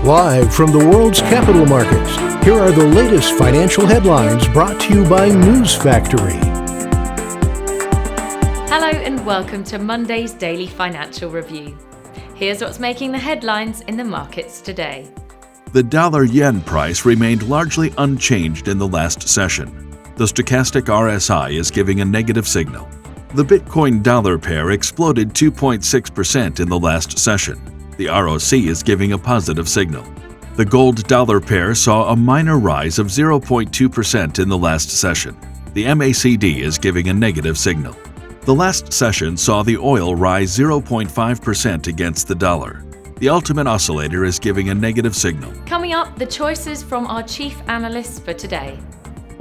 Live from the world's capital markets, here are the latest financial headlines brought to you by News Factory. Hello and welcome to Monday's Daily Financial Review. Here's what's making the headlines in the markets today. The dollar-yen price remained largely unchanged in the last session. The stochastic RSI is giving a negative signal. The Bitcoin-dollar pair exploded 2.6% in the last session. The ROC is giving a positive signal. The gold-dollar pair saw a minor rise of 0.2% in the last session. The MACD is giving a negative signal. The last session saw the oil rise 0.5% against the dollar. The ultimate oscillator is giving a negative signal. Coming up, the choices from our chief analysts for today.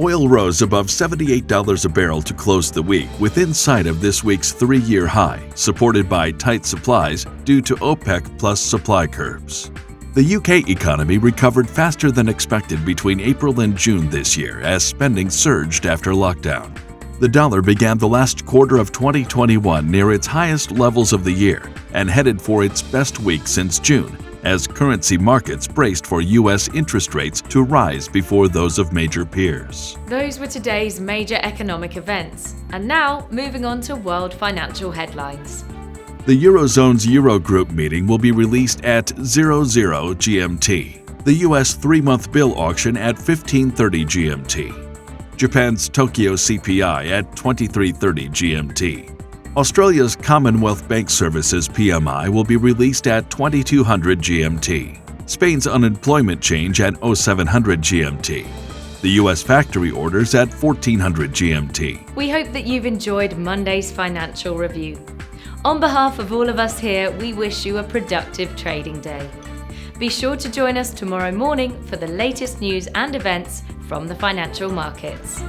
Oil rose above $78 a barrel to close the week, within sight of this week's three-year high, supported by tight supplies due to OPEC plus supply curbs. The UK economy recovered faster than expected between April and June this year as spending surged after lockdown. The dollar began the last quarter of 2021 near its highest levels of the year and headed for its best week since June, as currency markets braced for U.S. interest rates to rise before those of major peers. Those were today's major economic events. And now, moving on to world financial headlines. The Eurozone's Eurogroup meeting will be released at 00 GMT. The U.S. three-month bill auction at 15:30 GMT. Japan's Tokyo CPI at 23:30 GMT. Australia's Commonwealth Bank Services PMI will be released at 2200 GMT. Spain's unemployment change at 0700 GMT. The U.S. factory orders at 1400 GMT. We hope that you've enjoyed Monday's financial review. On behalf of all of us here, we wish you a productive trading day. Be sure to join us tomorrow morning for the latest news and events from the financial markets.